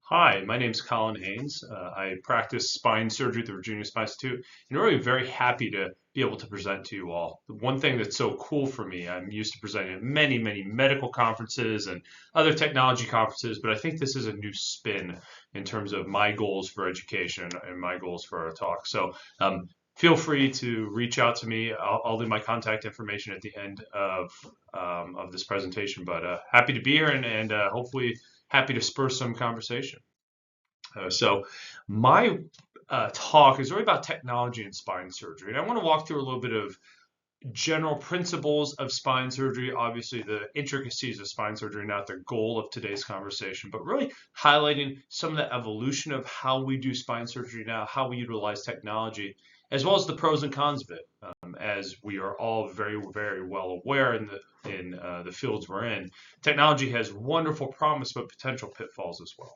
Hi, my name's Colin Haines. I practice spine surgery at the Virginia Spine Institute, and really very happy to be able to present to you all. The one thing that's so cool for me, I'm used to presenting at many medical conferences and other technology conferences, but I think this is a new spin in terms of my goals for education and my goals for our talk. Feel free to reach out to me. I'll leave my contact information at the end of this presentation, but happy to be here and hopefully happy to spur some conversation. So my talk is really about technology in spine surgery. And I want to walk through a little bit of general principles of spine surgery, obviously the intricacies of spine surgery, not the goal of today's conversation, but really highlighting some of the evolution of how we do spine surgery now, how we utilize technology, as well as the pros and cons of it. As we are all very well aware in the fields we're in, technology has wonderful promise, but potential pitfalls as well.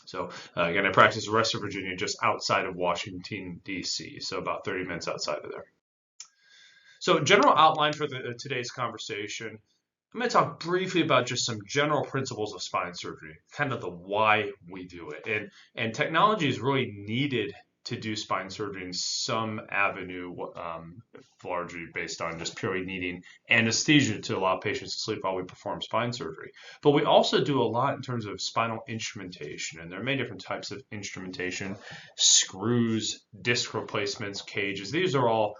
So again, I practice the rest of Virginia just outside of Washington, D.C., so about 30 minutes outside of there. So general outline for today's conversation, I'm going to talk briefly about just some general principles of spine surgery, kind of the why we do it. And technology is really needed to do spine surgery in some avenue, largely based on just purely needing anesthesia to allow patients to sleep while we perform spine surgery. But we also do a lot in terms of spinal instrumentation, and there are many different types of instrumentation: screws, disc replacements, cages. These are all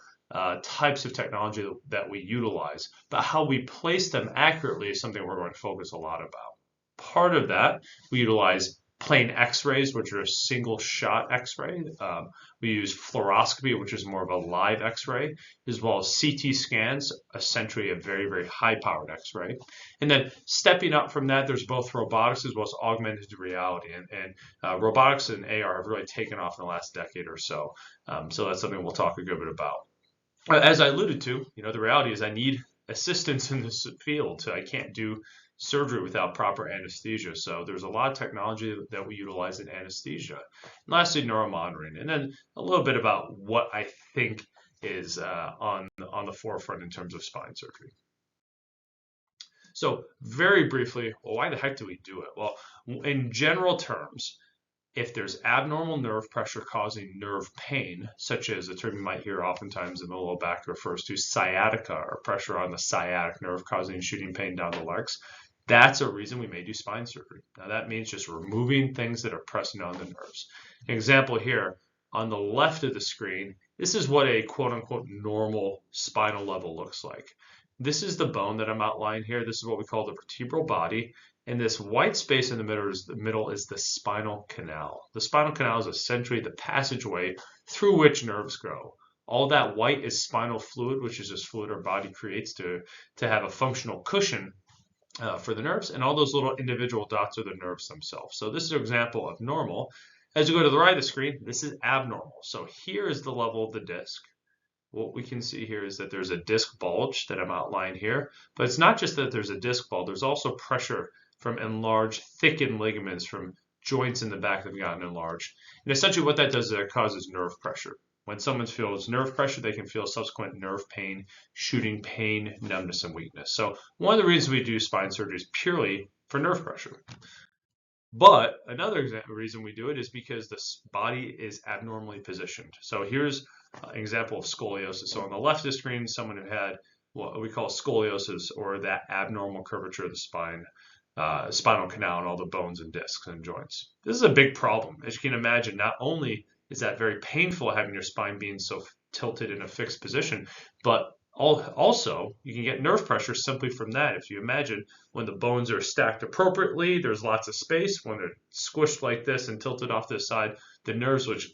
types of technology that we utilize, but how we place them accurately is something we're going to focus a lot about. Part of that, we utilize plain x-rays, which are a single shot x-ray. We use fluoroscopy, which is more of a live x-ray, as well as CT scans, essentially a very high powered x-ray. And then stepping up from that, there's both robotics as well as augmented reality. And robotics and AR have really taken off in the last decade or so. So that's something we'll talk a good bit about. As I alluded to, the reality is I need assistance in this field. So I can't do surgery without proper anesthesia. So there's a lot of technology that we utilize in anesthesia. And lastly, neuromonitoring, and then a little bit about what I think is on the forefront in terms of spine surgery. So very briefly, well, why the heck do we do it? Well, in general terms, if there's abnormal nerve pressure causing nerve pain, such as a term you might hear oftentimes in the low back refers to sciatica, or pressure on the sciatic nerve causing shooting pain down the legs, that's a reason we may do spine surgery. Now that means just removing things that are pressing on the nerves. An example here, on the left of the screen, this is what a quote-unquote normal spinal level looks like. This is the bone that I'm outlining here. This is what we call the vertebral body. And this white space in the middle is the spinal canal. The spinal canal is essentially the passageway through which nerves grow. All that white is spinal fluid, which is just fluid our body creates to have a functional cushion for the nerves. And all those little individual dots are the nerves themselves. So this is an example of normal. As you go to the right of the screen, this is abnormal. So here is the level of the disc. What we can see here is that there's a disc bulge that I'm outlining here. But it's not just that there's a disc bulge, there's also pressure from enlarged, thickened ligaments from joints in the back that have gotten enlarged. And essentially what that does is it causes nerve pressure. When someone feels nerve pressure, they can feel subsequent nerve pain, shooting pain, numbness, and weakness. So one of the reasons we do spine surgery is purely for nerve pressure. But another reason we do it is because the body is abnormally positioned. So here's an example of scoliosis. So on the left of the screen, someone who had what we call scoliosis, or that abnormal curvature of the spine, spinal canal, and all the bones and discs and joints. This is a big problem. As you can imagine, not only is that very painful having your spine being so tilted in a fixed position, but also you can get nerve pressure simply from that. If you imagine when the bones are stacked appropriately, there's lots of space. When they're squished like this and tilted off to the side, the nerves which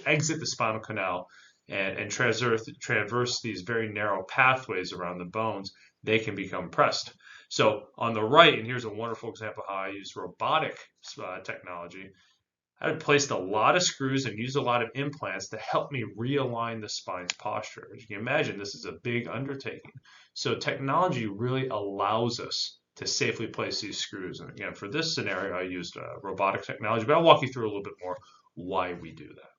exit the spinal canal and traverse these very narrow pathways around the bones, they can become pressed. So on the right, and here's a wonderful example of how I use robotic technology. I placed a lot of screws and used a lot of implants to help me realign the spine's posture. As you can imagine, this is a big undertaking. So technology really allows us to safely place these screws. And again, for this scenario, I used robotic technology, but I'll walk you through a little bit more why we do that.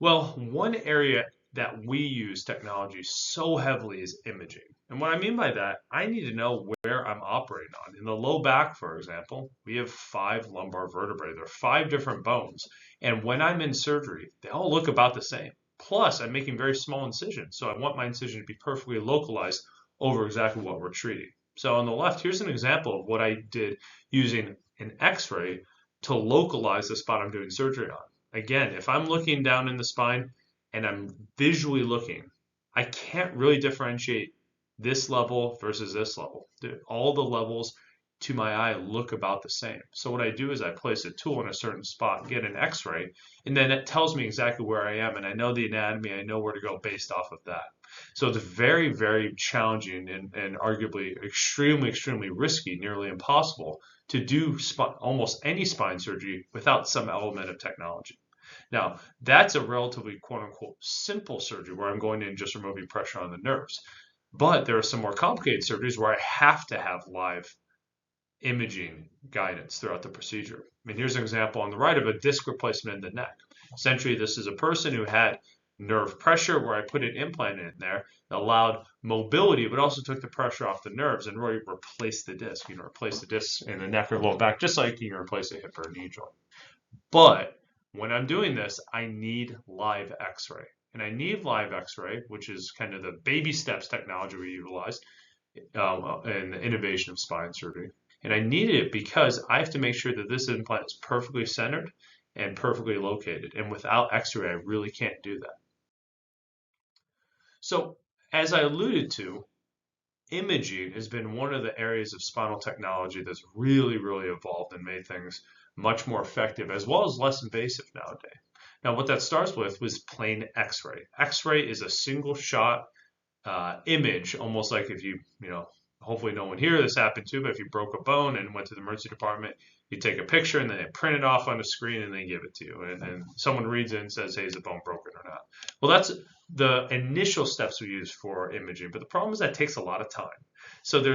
Well, one area that we use technology so heavily is imaging. And what I mean by that, I need to know where I'm operating on. In the low back, for example, we have 5 lumbar vertebrae. There are 5 different bones. And when I'm in surgery, they all look about the same. Plus, I'm making very small incisions. So I want my incision to be perfectly localized over exactly what we're treating. So on the left, here's an example of what I did using an X-ray to localize the spot I'm doing surgery on. Again, if I'm looking down in the spine and I'm visually looking, I can't really differentiate this level versus this level. All the levels to my eye look about the same. So what I do is I place a tool in a certain spot, get an X-ray, and then it tells me exactly where I am, and I know the anatomy, I know where to go based off of that. So it's very, very challenging and arguably extremely, extremely risky, nearly impossible to do almost any spine surgery without some element of technology. Now, that's a relatively quote unquote simple surgery where I'm going in and just removing pressure on the nerves. But there are some more complicated surgeries where I have to have live imaging guidance throughout the procedure. I mean, here's an example on the right of a disc replacement in the neck. Essentially, this is a person who had nerve pressure where I put an implant in there that allowed mobility, but also took the pressure off the nerves and really replaced the disc. Replace the disc in the neck or low back, just like you can replace a hip or a knee joint. But when I'm doing this, I need live X-ray. And I need live X-ray, which is kind of the baby steps technology we utilize in the innovation of spine surgery. And I need it because I have to make sure that this implant is perfectly centered and perfectly located. And without X-ray, I really can't do that. So as I alluded to, imaging has been one of the areas of spinal technology that's really, really evolved and made things much more effective as well as less invasive nowadays. Now, what that starts with was plain X-ray. X-ray is a single shot image, almost like if hopefully no one here this happened to, but if you broke a bone and went to the emergency department, you take a picture and then they print it off on the screen and they give it to you. And someone reads it and says, hey, is the bone broken or not? Well, that's the initial steps we use for imaging, but the problem is that takes a lot of time. So there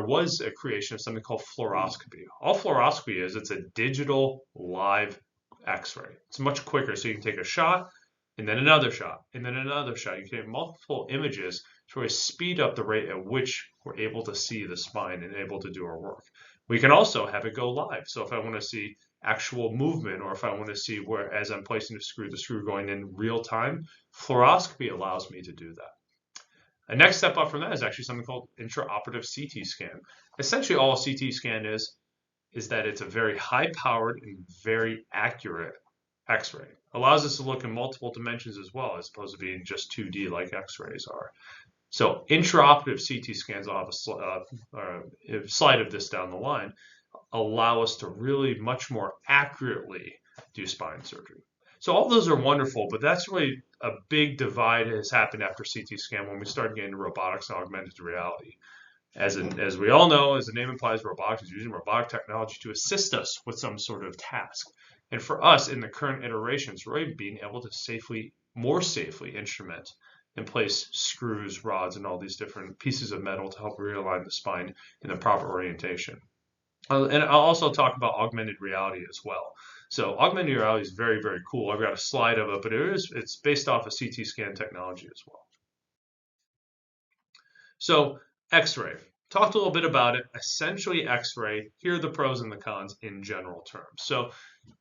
was a creation of something called fluoroscopy. All fluoroscopy is, it's a digital live X-ray. It's much quicker, so you can take a shot, and then another shot, and then another shot. You can have multiple images to really speed up the rate at which we're able to see the spine and able to do our work. We can also have it go live. So if I want to see actual movement, or if I want to see where, as I'm placing the screw going in real time, fluoroscopy allows me to do that. A next step up from that is actually something called intraoperative CT scan. Essentially, all a CT scan is that it's a very high-powered and very accurate X-ray. Allows us to look in multiple dimensions as well, as opposed to being just 2D like X-rays are. So intraoperative CT scans, I'll have a slide of this down the line, allow us to really much more accurately do spine surgery. So all those are wonderful, but that's really a big divide has happened after CT scan when we started getting into robotics and augmented reality. As we all know, as the name implies, robotics is using robotic technology to assist us with some sort of task. And for us, in the current iterations, we're really being able to more safely instrument and place screws, rods, and all these different pieces of metal to help realign the spine in the proper orientation. And I'll also talk about augmented reality as well. So augmented reality is very, very cool. I've got a slide of it, but it's based off of CT scan technology as well. So X-ray. Talked a little bit about it. Essentially X-ray, here are the pros and the cons in general terms. So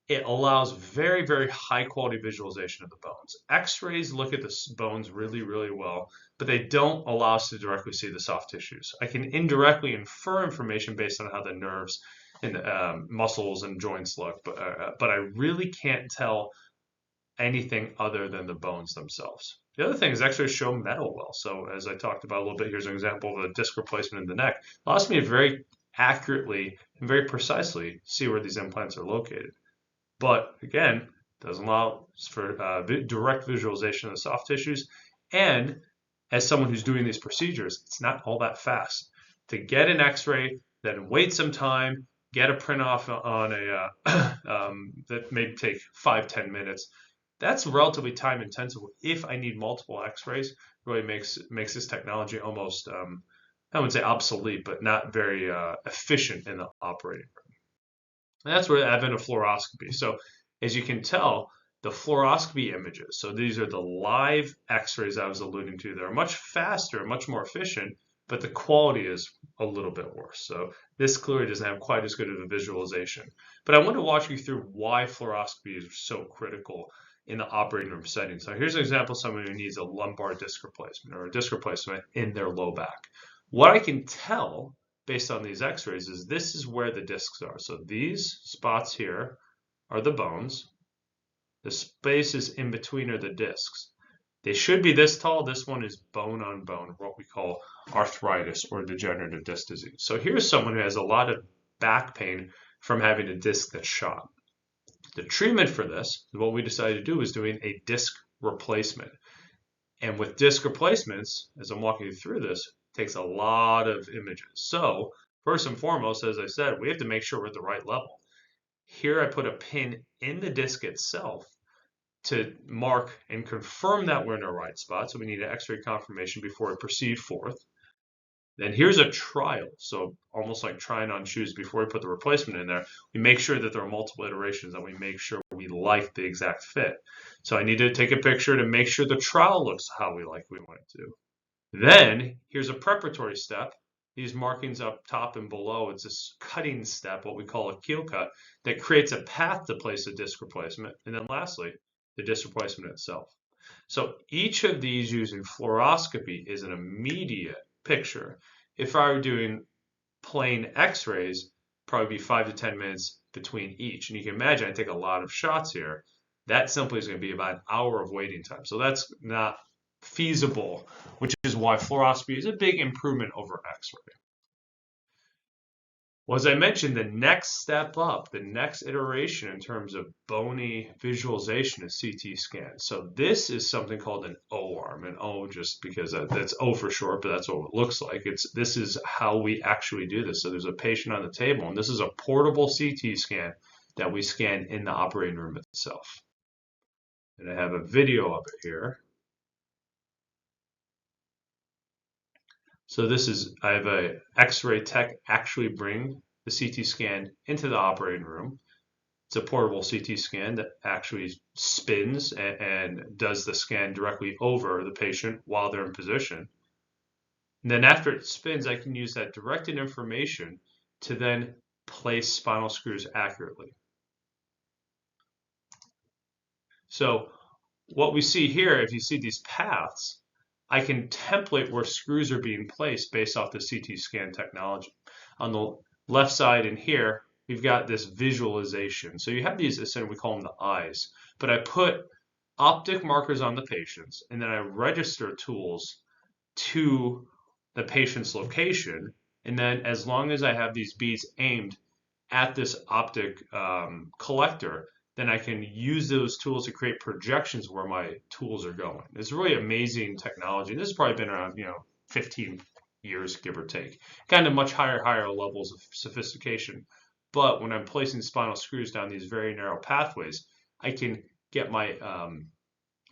it allows very, very high quality visualization of the bones. X-rays look at the bones really, really well, but they don't allow us to directly see the soft tissues. I can indirectly infer information based on how the nerves and muscles and joints look, but I really can't tell anything other than the bones themselves. The other thing is X-rays show metal well. So as I talked about a little bit, here's an example of a disc replacement in the neck. It allows me to very accurately and very precisely see where these implants are located. But again, doesn't allow for direct visualization of the soft tissues. And as someone who's doing these procedures, it's not all that fast. To get an X-ray, then wait some time, get a print off on a that may take 5-10 minutes. That's relatively time intensive. If I need multiple X-rays, really makes this technology almost, I wouldn't say obsolete, but not very efficient in the operating room. And that's where the advent of fluoroscopy. So as you can tell, the fluoroscopy images. So these are the live x-rays I was alluding to. They're much faster, much more efficient, but the quality is a little bit worse. So this clearly doesn't have quite as good of a visualization. But I want to walk you through why fluoroscopy is so critical in the operating room setting. So here's an example of someone who needs a lumbar disc replacement or a disc replacement in their low back. What I can tell based on these x-rays is this is where the discs are. So these spots here are the bones. The spaces in between are the discs. They should be this tall. This one is bone on bone, what we call arthritis or degenerative disc disease. So here's someone who has a lot of back pain from having a disc that's shot. The treatment for this, what we decided to do, is doing a disc replacement. And with disc replacements, as I'm walking you through this, it takes a lot of images. So first and foremost, as I said, we have to make sure we're at the right level. Here I put a pin in the disc itself to mark and confirm that we're in the right spot. So we need an x-ray confirmation before we proceed forth. Then here's a trial. So almost like trying on shoes before we put the replacement in there, we make sure that there are multiple iterations and we make sure we like the exact fit. So I need to take a picture to make sure the trial looks how we want it to. Then here's a preparatory step. These markings up top and below, it's this cutting step, what we call a keel cut, that creates a path to place a disc replacement. And then lastly, the disc replacement itself. So each of these using fluoroscopy is an immediate picture. If I were doing plain x-rays, probably be 5 to 10 minutes between each. And you can imagine I take a lot of shots here. That simply is going to be about an hour of waiting time. So that's not feasible, which is why fluoroscopy is a big improvement over x-ray. Well, as I mentioned, the next step up, the next iteration in terms of bony visualization is CT scan. So this is something called an O-arm, and O just because that's O for short, but that's what it looks like. This is how we actually do this. So there's a patient on the table, and this is a portable CT scan that we scan in the operating room itself. And I have a video of it here. So this is, I have a x-ray tech actually bring the CT scan into the operating room. It's a portable CT scan that actually spins and does the scan directly over the patient while they're in position. And then after it spins, I can use that directed information to then place spinal screws accurately. So what we see here, if you see these paths, I can template where screws are being placed based off the CT scan technology. On the left side in here, we've got this visualization. So you have these, essentially we call them the eyes, but I put optic markers on the patients and then I register tools to the patient's location. And then as long as I have these beads aimed at this optic collector, then I can use those tools to create projections where my tools are going. It's really amazing technology. This has probably been around, 15 years, give or take. Kind of much higher levels of sophistication. But when I'm placing spinal screws down these very narrow pathways, I can get my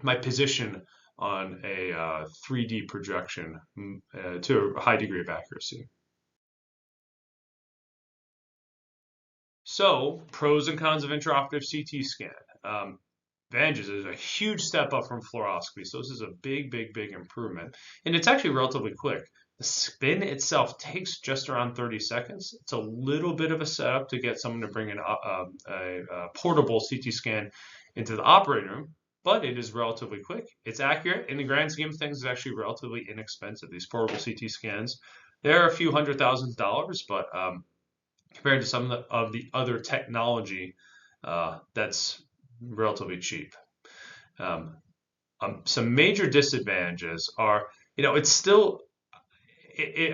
my position on a 3D projection to a high degree of accuracy. So, pros and cons of intraoperative CT scan. Advantages is a huge step up from fluoroscopy. So this is a big improvement. And it's actually relatively quick. The spin itself takes just around 30 seconds. It's a little bit of a setup to get someone to bring in a portable CT scan into the operating room, but it is relatively quick. It's accurate. In the grand scheme of things, it's actually relatively inexpensive. These portable CT scans, they're a few $100,000, but compared to some of the other technology, that's relatively cheap. Some major disadvantages are, it's still,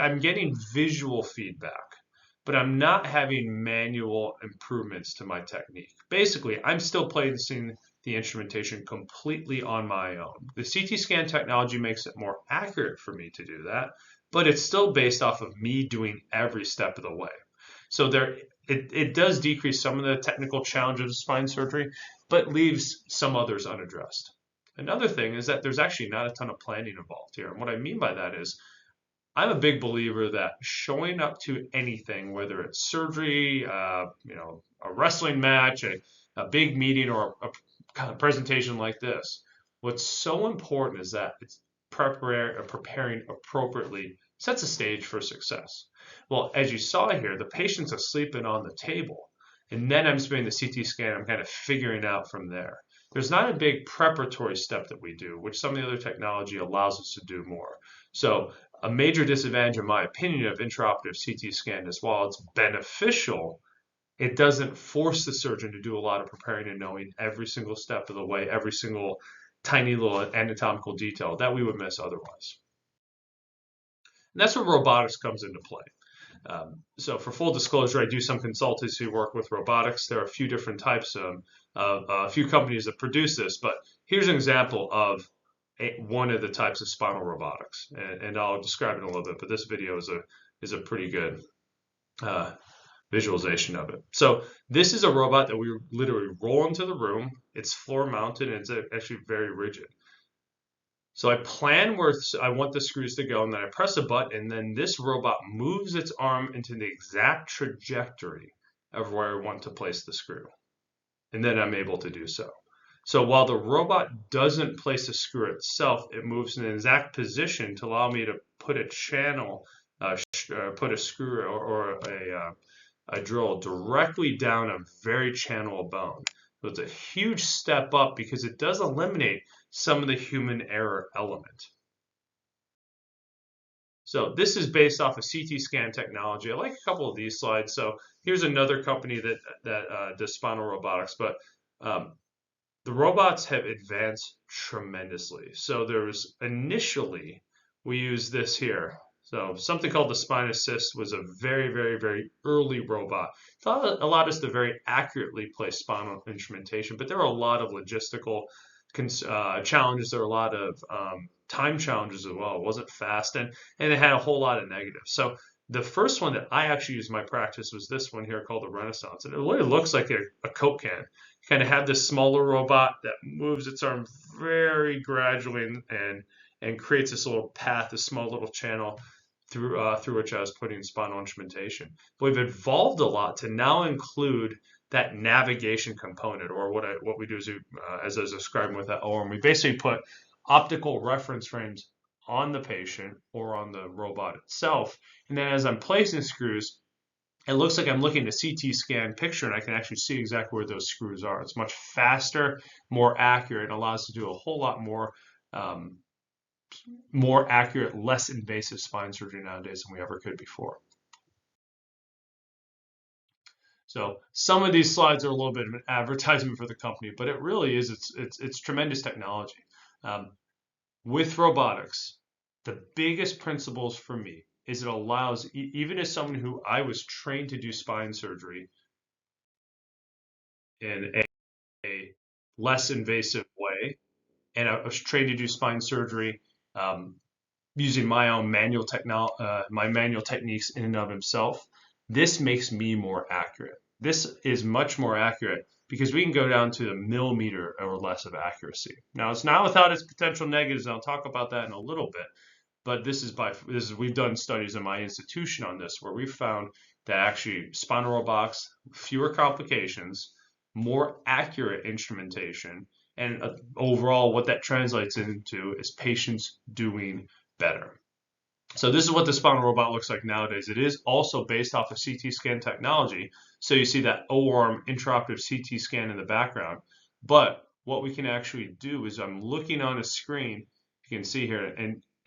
I'm getting visual feedback, but I'm not having manual improvements to my technique. Basically, I'm still placing the instrumentation completely on my own. The CT scan technology makes it more accurate for me to do that, but it's still based off of me doing every step of the way. So it does decrease some of the technical challenges of spine surgery, but leaves some others unaddressed. Another thing is that there's actually not a ton of planning involved here. And what I mean by that is I'm a big believer that showing up to anything, whether it's surgery, a wrestling match, a big meeting, or a presentation like this, what's so important is that it's preparing appropriately sets a stage for success. Well, as you saw here, the patient's asleep and on the table, and then I'm doing the CT scan. I'm kind of figuring out from there. There's not a big preparatory step that we do, which some of the other technology allows us to do more. So a major disadvantage, in my opinion, of intraoperative CT scan is while it's beneficial, it doesn't force the surgeon to do a lot of preparing and knowing every single step of the way, every single tiny little anatomical detail that we would miss otherwise. And that's where robotics comes into play. So for full disclosure, I do some consultancy work with robotics. There are a few different types of a few companies that produce this, but here's an example of one of the types of spinal robotics, and I'll describe it in a little bit. But this video is a pretty good visualization of it. So this is a robot that we literally roll into the room. It's floor mounted and it's actually very rigid. So I plan where I want the screws to go, and then I press a button, and then this robot moves its arm into the exact trajectory of where I want to place the screw. And then I'm able to do so. So while the robot doesn't place the screw itself, it moves in an exact position to allow me to put a channel, put a screw or a drill directly down a very channel bone. So it's a huge step up because it does eliminate some of the human error element. So this is based off of CT scan technology. I like a couple of these slides. So here's another company that does spinal robotics, but the robots have advanced tremendously. So there's initially, we use this here. So something called the Spine Assist was a very, very, very early robot. It allowed us to very accurately place spinal instrumentation, but there were a lot of logistical challenges. There were a lot of time challenges as well. It wasn't fast, and it had a whole lot of negatives. So the first one that I actually used in my practice was this one here called the Renaissance. And it really looks like a Coke can. You kind of have this smaller robot that moves its arm very gradually and creates this little path, this small little channel through which I was putting spinal instrumentation. But we've evolved a lot to now include that navigation component, or what we do is, as I was describing with that arm, we basically put optical reference frames on the patient or on the robot itself. And then as I'm placing screws, it looks like I'm looking at a CT scan picture, and I can actually see exactly where those screws are. It's much faster, more accurate, and allows us to do a whole lot more accurate, less invasive spine surgery nowadays than we ever could before. So some of these slides are a little bit of an advertisement for the company, but it really is, it's tremendous technology. With robotics, the biggest principles for me is it allows, even as someone who I was trained to do spine surgery in a less invasive way, and I was trained to do spine surgery using my own manual techniques in and of himself, this makes me more accurate. This is much more accurate because we can go down to a millimeter or less of accuracy. Now, it's not without its potential negatives, and I'll talk about that in a little bit. But we've done studies in my institution on this, where we've found that actually spinal robotics, fewer complications, more accurate instrumentation, and overall what that translates into is patients doing better. So this is what the spinal robot looks like nowadays. It is also based off of CT scan technology. So you see that O-arm intraoperative CT scan in the background. But what we can actually do is I'm looking on a screen, you can see here,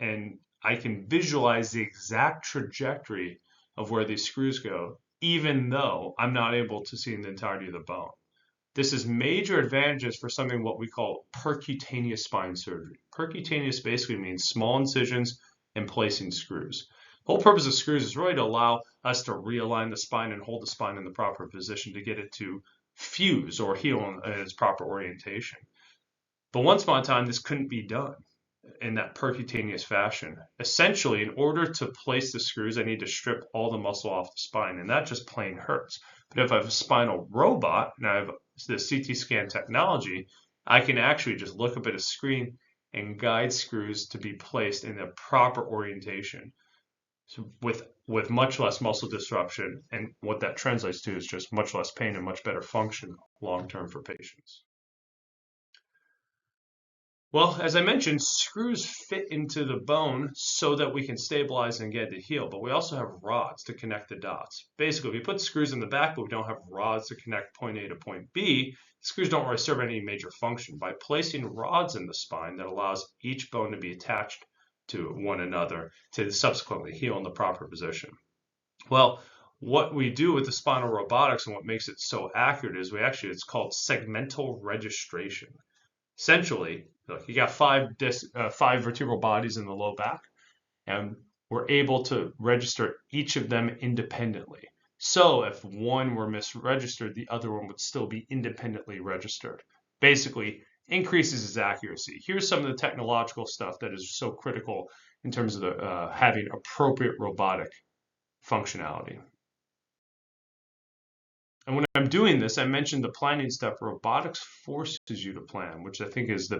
and I can visualize the exact trajectory of where these screws go, even though I'm not able to see the entirety of the bone. This is major advantages for something what we call percutaneous spine surgery. Percutaneous basically means small incisions and placing screws. The whole purpose of screws is really to allow us to realign the spine and hold the spine in the proper position to get it to fuse or heal in its proper orientation. But once upon a time, this couldn't be done in that percutaneous fashion. Essentially, in order to place the screws, I need to strip all the muscle off the spine, and that just plain hurts. But if I have a spinal robot, and I have the CT scan technology, I can actually just look up at a screen and guide screws to be placed in the proper orientation, so with much less muscle disruption, and what that translates to is just much less pain and much better function long term for patients. Well, as I mentioned, screws fit into the bone so that we can stabilize and get it to heal, but we also have rods to connect the dots. Basically, if we put screws in the back, but we don't have rods to connect point A to point B, screws don't really serve any major function. By placing rods in the spine, that allows each bone to be attached to one another to subsequently heal in the proper position. Well, what we do with the spinal robotics and what makes it so accurate is it's called segmental registration. Essentially, look, you got five vertebral bodies in the low back, and we're able to register each of them independently. So if one were misregistered, the other one would still be independently registered. Basically, increases its accuracy. Here's some of the technological stuff that is so critical in terms of having appropriate robotic functionality. And when I'm doing this, I mentioned the planning step. Robotics forces you to plan, which I think is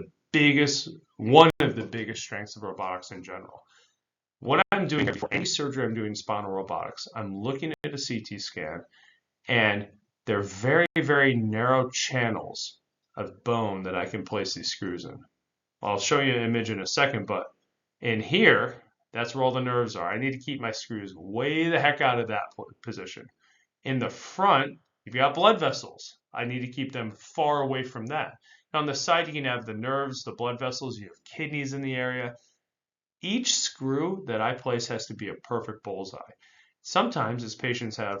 one of the biggest strengths of robotics in general. What I'm doing before any surgery, I'm doing spinal robotics. I'm looking at a CT scan, and they're very, very narrow channels of bone that I can place these screws in. I'll show you an image in a second, but in here, that's where all the nerves are. I need to keep my screws way the heck out of that position. In the front, you've got blood vessels. I need to keep them far away from that. And on the side, you can have the nerves, the blood vessels, you have kidneys in the area. Each screw that I place has to be a perfect bullseye. Sometimes, as patients have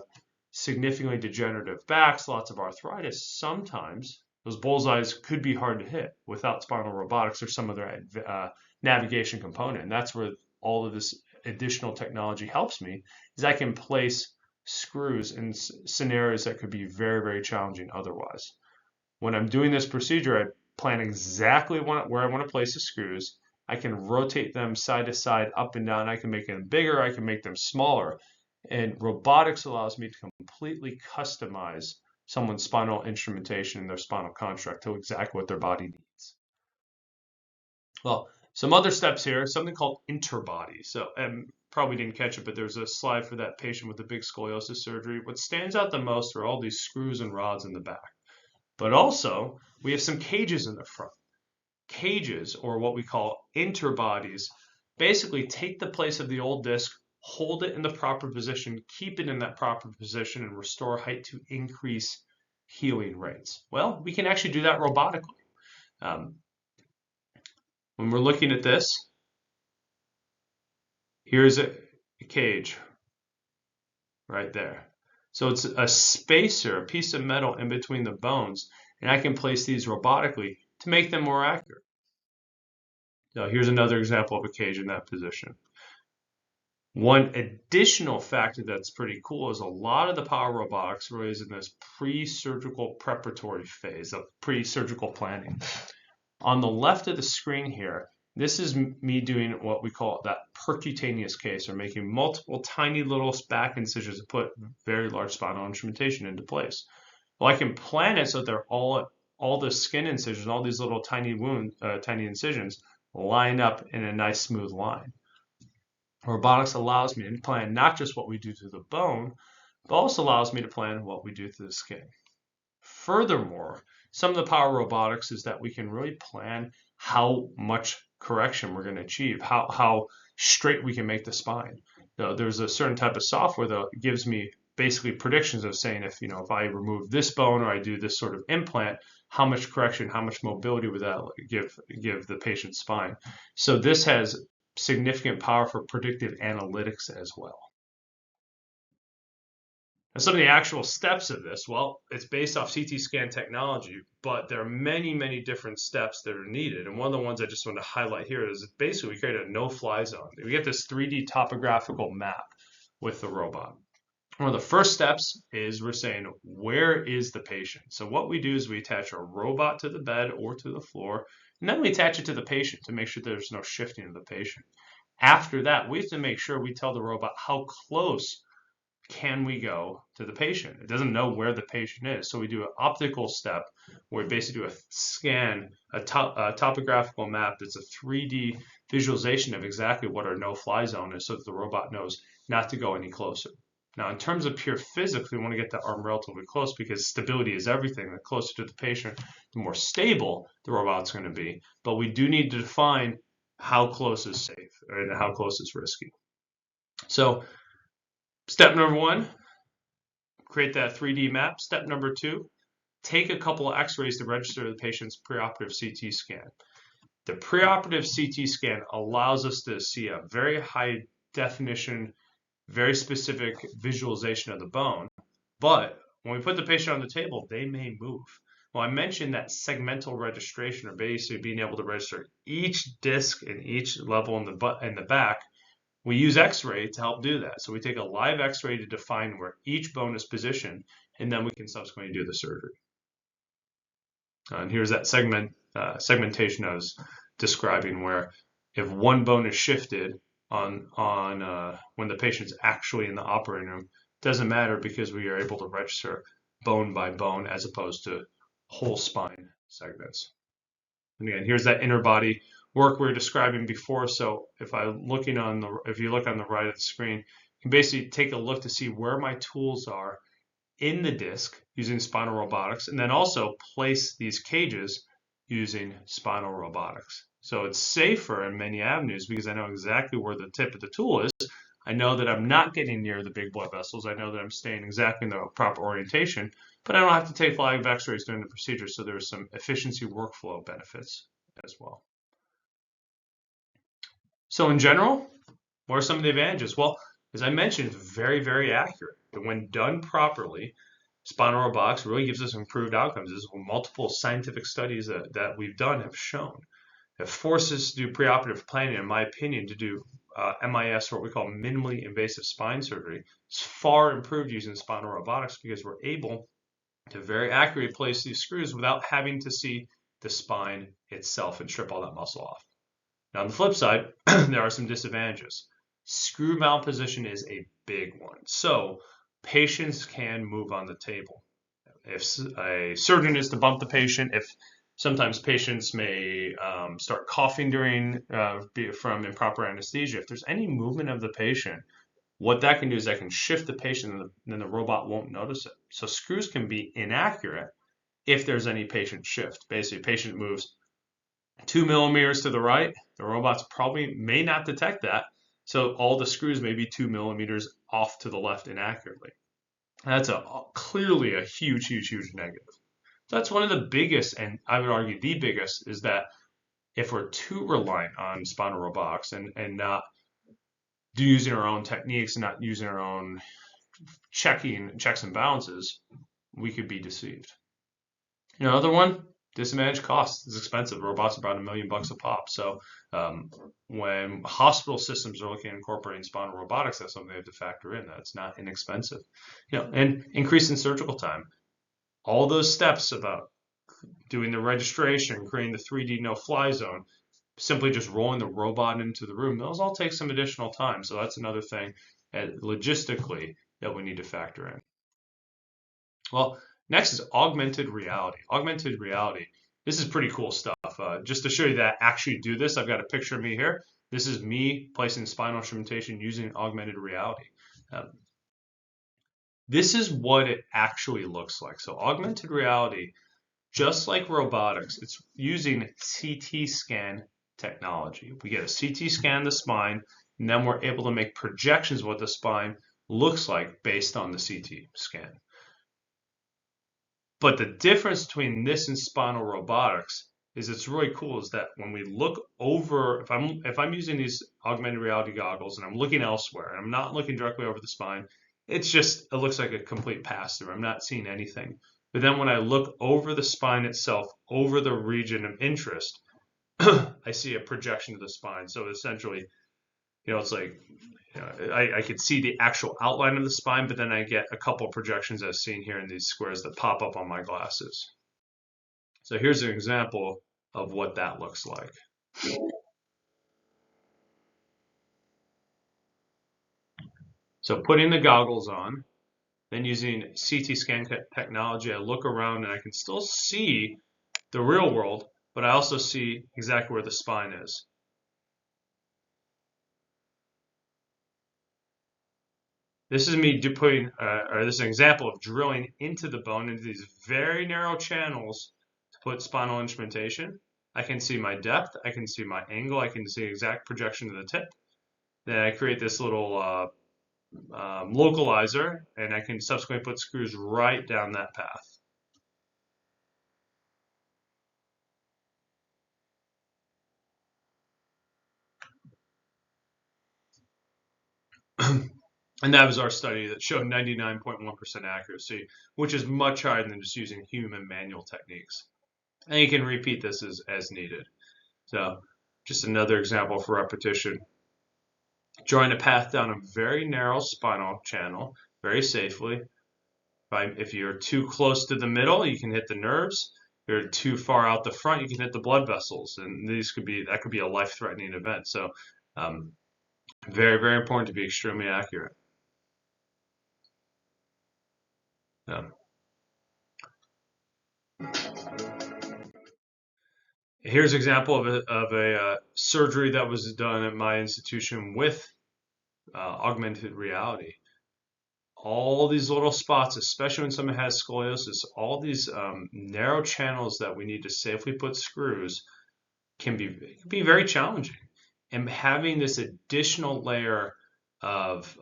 significantly degenerative backs, lots of arthritis, sometimes those bullseyes could be hard to hit without spinal robotics or some other navigation component. And that's where all of this additional technology helps me, is I can place screws in scenarios that could be very, very challenging otherwise. When I'm doing this procedure, I plan exactly where I want to place the screws. I can rotate them side to side, up and down. I can make them bigger. I can make them smaller. And robotics allows me to completely customize someone's spinal instrumentation and their spinal construct to exactly what their body needs. Well, some other steps here, something called interbody. So, probably didn't catch it, but there's a slide for that patient with the big scoliosis surgery. What stands out the most are all these screws and rods in the back. But also, we have some cages in the front. Cages, or what we call interbodies, basically take the place of the old disc, hold it in the proper position, keep it in that proper position, and restore height to increase healing rates. Well, we can actually do that robotically. When we're looking at this, here's a cage right there. So it's a spacer, a piece of metal in between the bones, and I can place these robotically to make them more accurate. Now, here's another example of a cage in that position. One additional factor that's pretty cool is a lot of the power robotics really is in this pre-surgical preparatory phase of pre-surgical planning. On the left of the screen here, this is me doing what we call that percutaneous case, or making multiple tiny little back incisions to put very large spinal instrumentation into place. Well, I can plan it so that they're all the skin incisions, all these little tiny tiny incisions line up in a nice smooth line. Robotics allows me to plan not just what we do to the bone, but also allows me to plan what we do to the skin. Furthermore, some of the power robotics is that we can really plan how much correction we're going to achieve, how straight we can make the spine. There's a certain type of software that gives me basically predictions of saying if I remove this bone or I do this sort of implant, how much correction, how much mobility would that give the patient's spine. So this has significant power for predictive analytics as well. And some of the actual steps of this, well, it's based off CT scan technology, but there are many, many different steps that are needed. And one of the ones I just want to highlight here is basically we create a no-fly zone. We get this 3D topographical map with the robot. One of the first steps is we're saying, where is the patient? So what we do is we attach a robot to the bed or to the floor, and then we attach it to the patient to make sure there's no shifting of the patient. After that, we have to make sure we tell the robot how close can we go to the patient. It doesn't know where the patient is. So we do an optical step where we basically do a scan, a topographical map that's a 3D visualization of exactly what our no-fly zone is so that the robot knows not to go any closer. Now, in terms of pure physics, we want to get that arm relatively close because stability is everything. The closer to the patient, the more stable the robot's going to be. But we do need to define how close is safe and how close is risky. So step number 1, create that 3D map. Step number 2, take a couple of x-rays to register the patient's preoperative CT scan. The preoperative CT scan allows us to see a very high definition, very specific visualization of the bone, but when we put the patient on the table, they may move. Well, I mentioned that segmental registration, or basically being able to register each disc and each level in the back. We use X-ray to help do that. So we take a live X-ray to define where each bone is positioned, and then we can subsequently do the surgery. And here's that segmentation I was describing, where if one bone is shifted on when the patient's actually in the operating room, it doesn't matter because we are able to register bone by bone as opposed to whole spine segments. And again, here's that inner body work we were describing before. So if you look on the right of the screen, you can basically take a look to see where my tools are in the disc using spinal robotics, and then also place these cages using spinal robotics. So it's safer in many avenues because I know exactly where the tip of the tool is. I know that I'm not getting near the big blood vessels. I know that I'm staying exactly in the proper orientation, but I don't have to take live x-rays during the procedure, so there's some efficiency workflow benefits as well. So in general, what are some of the advantages? Well, as I mentioned, it's very, very accurate. And when done properly, spinal robotics really gives us improved outcomes. This is what multiple scientific studies that we've done have shown. It forces us to do preoperative planning, in my opinion, to do MIS, or what we call minimally invasive spine surgery. It's far improved using spinal robotics because we're able to very accurately place these screws without having to see the spine itself and strip all that muscle off. Now, on the flip side, there are some disadvantages. Screw mount position is a big one. So patients can move on the table. If a surgeon is to bump the patient, if sometimes patients may start coughing from improper anesthesia, if there's any movement of the patient, what that can do is that can shift the patient and then the robot won't notice it. So screws can be inaccurate if there's any patient shift. Basically, patient moves 2 millimeters to the right, the robots probably may not detect that. So all the screws may be 2 millimeters off to the left inaccurately. That's clearly a huge, huge, huge negative. So that's one of the biggest, and I would argue the biggest, is that if we're too reliant on spinal robotics and not using our own techniques and not using our own checks and balances, we could be deceived. Another one, disadvantage cost. It's expensive. Robots are about $1 million a pop. So when hospital systems are looking at incorporating spinal robotics, that's something they have to factor in. That's not inexpensive. And increase in surgical time. All those steps about doing the registration, creating the 3D no-fly zone, simply just rolling the robot into the room, those all take some additional time. So that's another thing logistically that we need to factor in. Well, next is augmented reality. Augmented reality. This is pretty cool stuff. Just to show you that I actually do this, I've got a picture of me here. This is me placing spinal instrumentation using augmented reality. This is what it actually looks like. So augmented reality, just like robotics, it's using CT scan technology. We get a CT scan of the spine, and then we're able to make projections of what the spine looks like based on the CT scan. But the difference between this and spinal robotics is it's really cool is that when we look over, if I'm using these augmented reality goggles and I'm looking elsewhere and I'm not looking directly over the spine, it looks like a complete pass-through. I'm not seeing anything. But then when I look over the spine itself, over the region of interest, I see a projection of the spine. So essentially, it's like, I could see the actual outline of the spine, but then I get a couple of projections as seen here in these squares that pop up on my glasses. So here's an example of what that looks like. So putting the goggles on, then using CT scan technology, I look around and I can still see the real world, but I also see exactly where the spine is. This is me putting, or this is an example of drilling into the bone into these very narrow channels to put spinal instrumentation. I can see my depth, I can see my angle, I can see exact projection of the tip. Then I create this little localizer, and I can subsequently put screws right down that path. And that was our study that showed 99.1% accuracy, which is much higher than just using human manual techniques. And you can repeat this as needed. So just another example for repetition. Drawing a path down a very narrow spinal channel very safely. If you're too close to the middle, you can hit the nerves. If you're too far out the front, you can hit the blood vessels, and that could be a life-threatening event. So, very, very important to be extremely accurate. Here's an example of a surgery that was done at my institution with augmented reality. All these little spots, especially when someone has scoliosis, all these narrow channels that we need to safely put screws can be very challenging. And having this additional layer of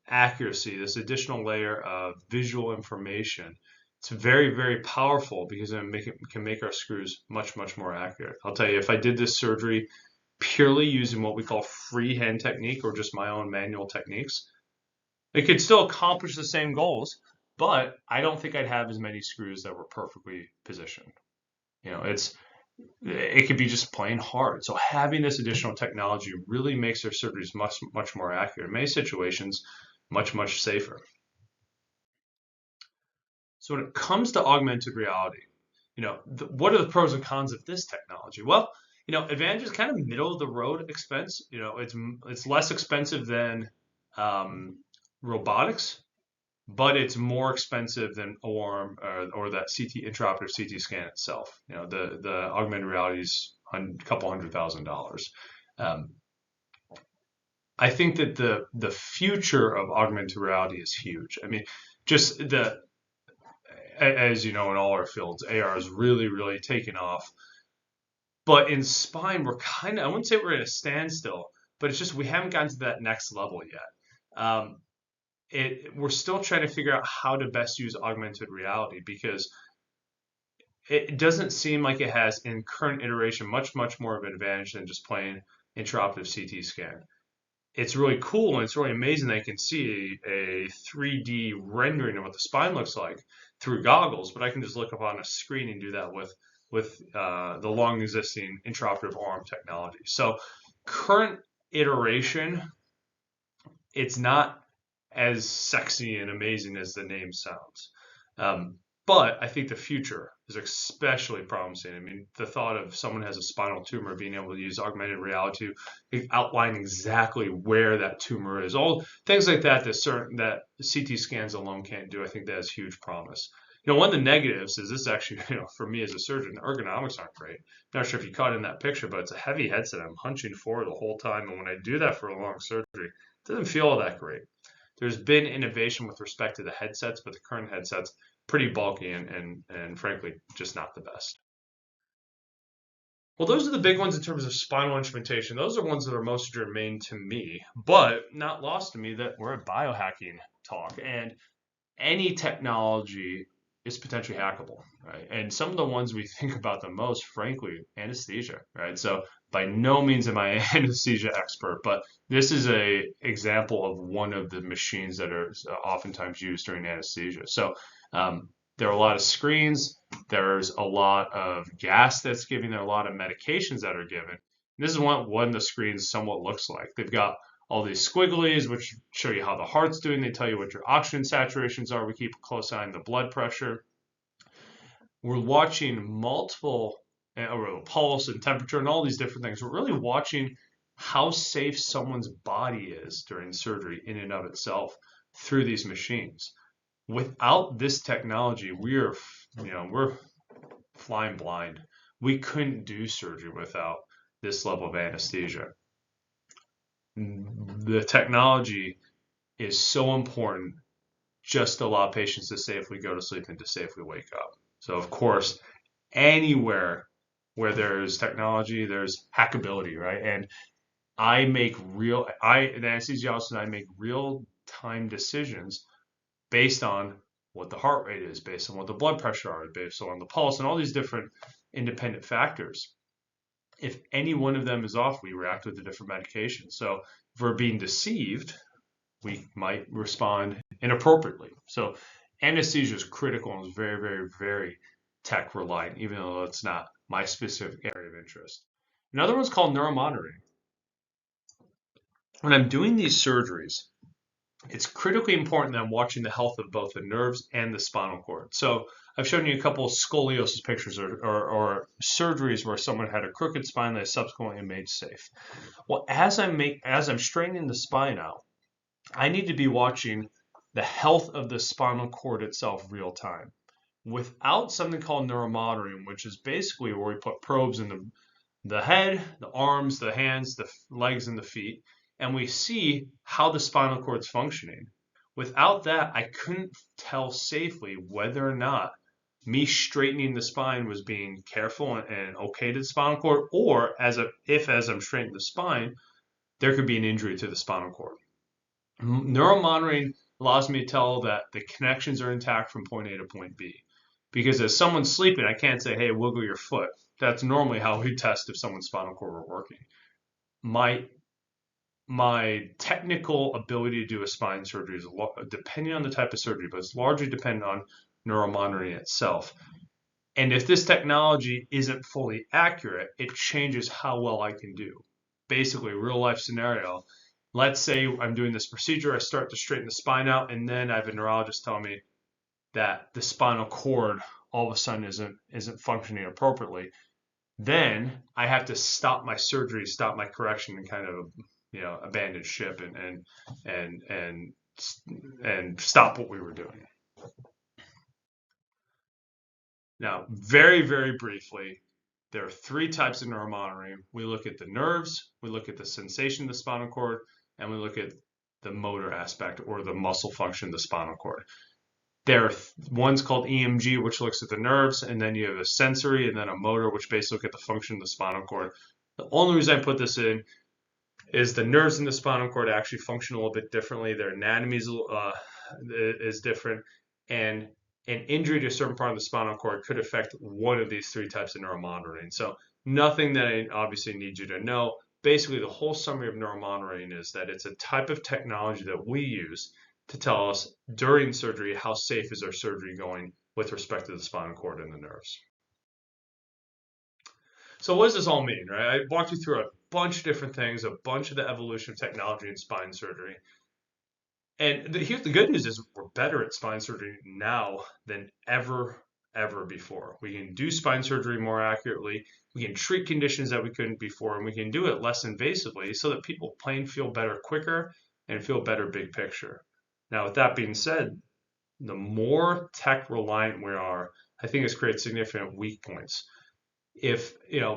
accuracy, this additional layer of visual information, it's very, very powerful because it can make our screws much, much more accurate. I'll tell you, if I did this surgery purely using what we call freehand technique or just my own manual techniques, it could still accomplish the same goals, but I don't think I'd have as many screws that were perfectly positioned. It could be just plain hard. So having this additional technology really makes their surgeries much, much more accurate. In many situations, much, much safer. So when it comes to augmented reality, what are the pros and cons of this technology? Well, Advantage is kind of middle of the road expense. It's less expensive than robotics, but it's more expensive than ORM or that intraoperative CT scan itself. The augmented reality is a couple $100,000. I think that the future of augmented reality is huge. I mean, just as you know, in all our fields, AR is really, really taking off. But in spine, I wouldn't say we're at a standstill, but it's just we haven't gotten to that next level yet. We're still trying to figure out how to best use augmented reality because it doesn't seem like it has, in current iteration, much, much more of an advantage than just plain intraoperative CT scan. It's really cool and it's really amazing that you can see a 3D rendering of what the spine looks like through goggles, but I can just look up on a screen and do that with the long existing intraoperative arm technology. So current iteration, it's not as sexy and amazing as the name sounds. But I think the future is especially promising. I mean, the thought of someone has a spinal tumor being able to use augmented reality to outline exactly where that tumor is, all things like that that CT scans alone can't do. I think that has huge promise. One of the negatives is this actually, for me as a surgeon, the ergonomics aren't great. Not sure if you caught in that picture, but it's a heavy headset. I'm hunching forward the whole time, and when I do that for a long surgery, it doesn't feel all that great. There's been innovation with respect to the headsets, but the current headsets pretty bulky and frankly just not the best. Well, those are the big ones in terms of spinal instrumentation. Those are ones that are most germane to me, but not lost to me that we're a biohacking talk, and any technology is potentially hackable, right? And some of the ones we think about the most, frankly, anesthesia, right? So by no means am I an anesthesia expert, but this is a example of one of the machines that are oftentimes used during anesthesia. So there are a lot of screens. There's a lot of gas that's given. There are a lot of medications that are given. This is what one of the screens somewhat looks like. They've got all these squigglies, which show you how the heart's doing. They tell you what your oxygen saturations are. We keep a close eye on the blood pressure. We're watching multiple, or pulse and temperature and all these different things. We're really watching how safe someone's body is during surgery in and of itself through these machines. Without this technology, we're flying blind. We couldn't do surgery without this level of anesthesia. The technology is so important just to allow patients to safely go to sleep and to safely wake up. So of course, anywhere where there's technology, there's hackability, right? And the anesthesiologist and I make real time decisions based on what the heart rate is, based on what the blood pressure is, based on the pulse, and all these different independent factors. If any one of them is off, we react with a different medication. So if we're being deceived, we might respond inappropriately. So anesthesia is critical and is very, very, very tech reliant, even though it's not my specific area of interest. Another one's called neuromonitoring. When I'm doing these surgeries, it's critically important that I'm watching the health of both the nerves and the spinal cord. So I've shown you a couple of scoliosis pictures or surgeries where someone had a crooked spine that subsequently made safe. Well, as I'm straightening the spine out, I need to be watching the health of the spinal cord itself real time. Without something called neuromonitoring, which is basically where we put probes in the head, the arms, the hands, the legs, and the feet, and we see how the spinal cord's functioning. Without that, I couldn't tell safely whether or not me straightening the spine was being careful and okay to the spinal cord, or as I'm straightening the spine, there could be an injury to the spinal cord. Neuromonitoring allows me to tell that the connections are intact from point A to point B. Because as someone's sleeping, I can't say, hey, wiggle your foot. That's normally how we test if someone's spinal cord were working. My technical ability to do a spine surgery is depending on the type of surgery, but it's largely dependent on neuromonitoring itself. And if this technology isn't fully accurate, it changes how well I can do. Basically, real life scenario. Let's say I'm doing this procedure, I start to straighten the spine out, and then I have a neurologist tell me that the spinal cord all of a sudden isn't functioning appropriately. Then I have to stop my surgery, stop my correction, and kind of abandon ship and stop what we were doing. Now, very, very briefly, there are three types of neuromonitoring. We look at the nerves, we look at the sensation of the spinal cord, and we look at the motor aspect or the muscle function of the spinal cord. There are one's called EMG, which looks at the nerves, and then you have a sensory and then a motor, which basically look at the function of the spinal cord. The only reason I put this in is the nerves in the spinal cord actually function a little bit differently. Their anatomy is different, and an injury to a certain part of the spinal cord could affect one of these three types of neuromonitoring. So nothing that I obviously need you to know. Basically, the whole summary of neuromonitoring is that it's a type of technology that we use to tell us during surgery how safe is our surgery going with respect to the spinal cord and the nerves. So what does this all mean, right? I walked you through a bunch of different things, a bunch of the evolution of technology in spine surgery. And here's the good news is we're better at spine surgery now than ever before. We can do spine surgery more accurately. We can treat conditions that we couldn't before, and we can do it less invasively so that people plain feel better quicker and feel better big picture. Now, with that being said, the more tech reliant we are, I think this creates significant weak points. If,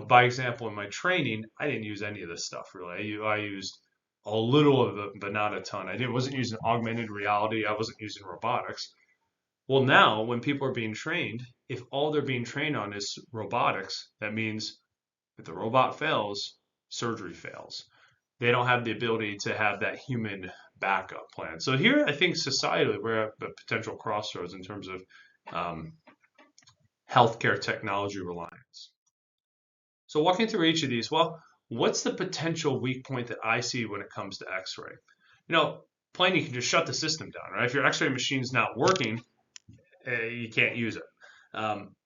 by example, in my training, I didn't use any of this stuff really. I used a little of it, but not a ton. I wasn't using augmented reality. I wasn't using robotics. Well, now when people are being trained, if all they're being trained on is robotics, that means if the robot fails, surgery fails. They don't have the ability to have that human backup plan. So here, I think societally, we're at a potential crossroads in terms of healthcare technology reliance. So walking through each of these, well, what's the potential weak point that I see when it comes to X-ray? Plain, you can just shut the system down, right? If your X-ray machine's not working, you can't use it.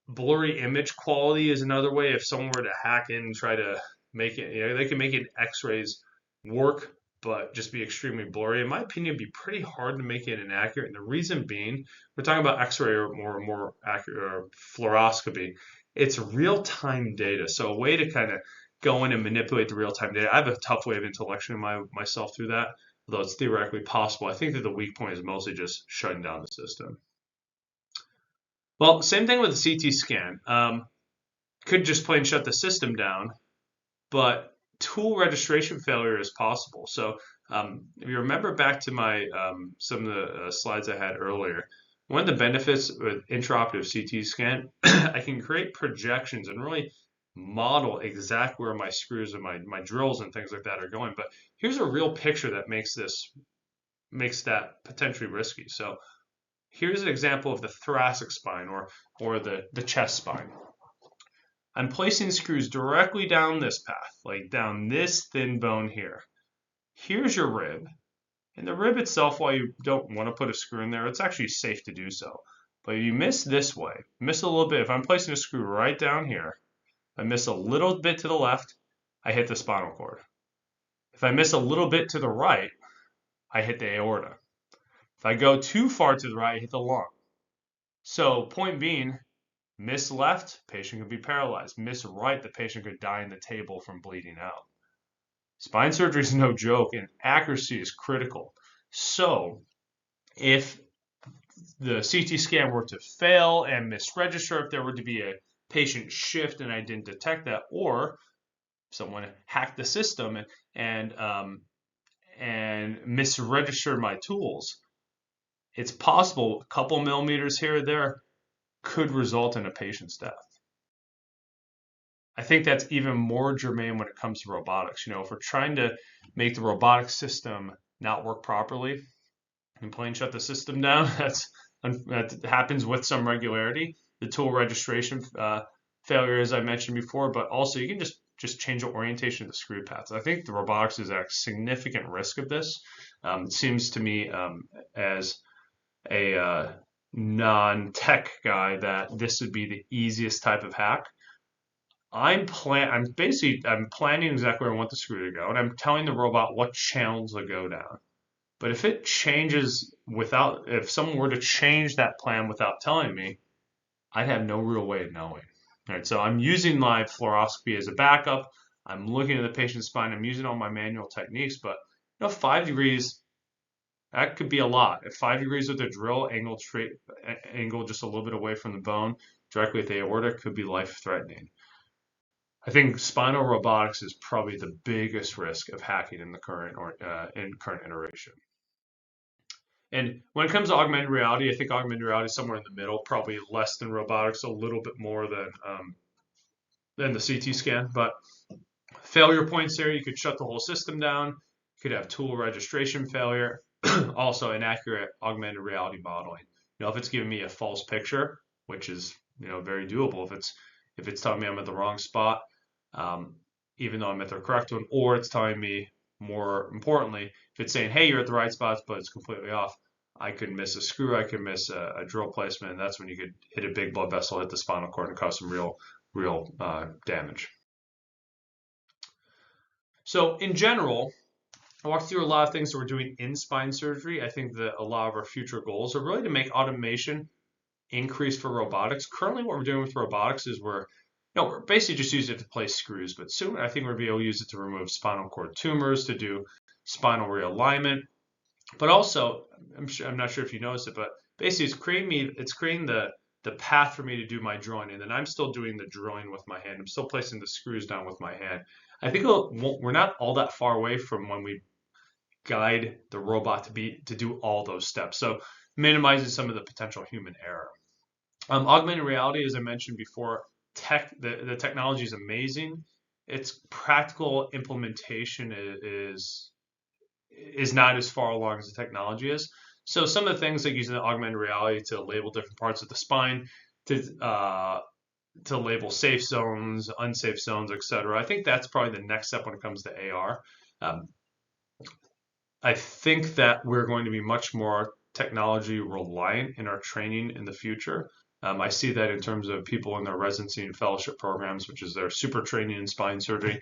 Blurry image quality is another way. If someone were to hack in and try to make it, they can make it X-rays work, but just be extremely blurry. In my opinion, it'd be pretty hard to make it inaccurate. And the reason being, we're talking about X-ray or more accurate or fluoroscopy. It's real-time data. So a way to kind of go in and manipulate the real-time data. I have a tough way of intellectualizing myself through that, although it's theoretically possible. I think that the weak point is mostly just shutting down the system. Well, same thing with the CT scan. Could just plain shut the system down, but tool registration failure is possible. So If you remember back to my some of the slides I had earlier, one of the benefits with intraoperative CT scan, I can create projections and really model exactly where my screws and my drills and things like that are going. But here's a real picture that makes that potentially risky. So here's an example of the thoracic spine or the chest spine. I'm placing screws directly down this path, like down this thin bone here. Here's your rib. And the rib itself, while you don't want to put a screw in there, it's actually safe to do so. But you miss this way, miss a little bit. If I'm placing a screw right down here, I miss a little bit to the left, I hit the spinal cord. If I miss a little bit to the right, I hit the aorta. If I go too far to the right, I hit the lung. So point being, miss left, patient could be paralyzed. Miss right, the patient could die in the table from bleeding out. Spine surgery is no joke, and accuracy is critical. So if the CT scan were to fail and misregister, if there were to be a patient shift and I didn't detect that, or someone hacked the system and misregistered my tools, it's possible a couple millimeters here or there could result in a patient's death. I think that's even more germane when it comes to robotics. If we're trying to make the robotic system not work properly and plain shut the system down, that happens with some regularity. The tool registration failure, as I mentioned before, but also you can just change the orientation of the screw paths. I think the robotics is at significant risk of this. It seems to me as a non-tech guy that this would be the easiest type of hack. I'm planning exactly where I want the screw to go, and I'm telling the robot what channels to go down. But if it changes if someone were to change that plan without telling me, I'd have no real way of knowing. All right, so I'm using my fluoroscopy as a backup. I'm looking at the patient's spine. I'm using all my manual techniques, but 5 degrees, that could be a lot. At 5 degrees with a drill, angled just a little bit away from the bone, directly at the aorta, could be life-threatening. I think spinal robotics is probably the biggest risk of hacking in the current iteration. And when it comes to augmented reality, I think augmented reality is somewhere in the middle, probably less than robotics, a little bit more than the CT scan. But failure points there, you could shut the whole system down. You could have tool registration failure, also inaccurate augmented reality modeling. If it's giving me a false picture, which is very doable if it's telling me I'm at the wrong spot, even though I'm at the correct one, or it's telling me, more importantly, if it's saying, hey, you're at the right spots, but it's completely off, I could miss a screw, I could miss a drill placement, and that's when you could hit a big blood vessel, hit the spinal cord, and cause some real damage. So in general, I walked through a lot of things that we're doing in spine surgery. I think that a lot of our future goals are really to make automation increase for robotics. Currently, what we're doing with robotics is we're basically just using it to place screws, but soon I think we'll be able to use it to remove spinal cord tumors, to do spinal realignment, but also, I'm not sure if you noticed it, but basically it's creating the path for me to do my drilling, and then I'm still doing the drilling with my hand. I'm still placing the screws down with my hand. I think we're not all that far away from when we guide the robot to do all those steps. So minimizing some of the potential human error. Augmented reality, as I mentioned before, the technology is amazing. Its practical implementation is not as far along as the technology is. So some of the things like using the augmented reality to label different parts of the spine, to label safe zones, unsafe zones, etc. I think that's probably the next step when it comes to AR. I think that we're going to be much more technology reliant in our training in the future. I see that in terms of people in their residency and fellowship programs, which is their super training in spine surgery.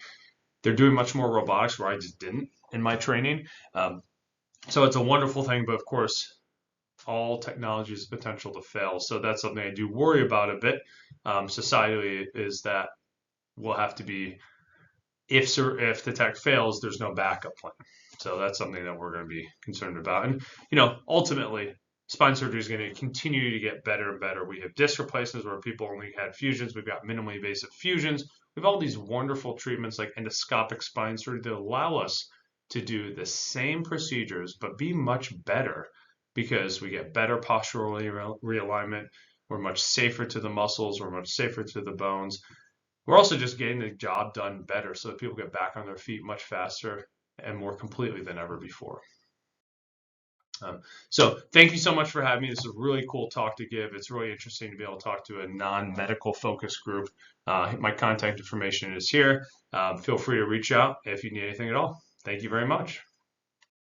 They're doing much more robotics where I just didn't in my training. So it's a wonderful thing, but of course, all technology has potential to fail. So that's something I do worry about a bit societally, is that we'll have to be, if the tech fails, there's no backup plan. So that's something that we're going to be concerned about. And, ultimately, spine surgery is going to continue to get better and better. We have disc replacements where people only had fusions. We've got minimally invasive fusions. We have all these wonderful treatments like endoscopic spine surgery that allow us to do the same procedures, but be much better because we get better postural realignment. We're much safer to the muscles. We're much safer to the bones. We're also just getting the job done better so that people get back on their feet much faster and more completely than ever before. So thank you so much for having me. This is a really cool talk to give. It's really interesting to be able to talk to a non-medical focused group. My contact information is here. Feel free to reach out if you need anything at all. Thank you very much.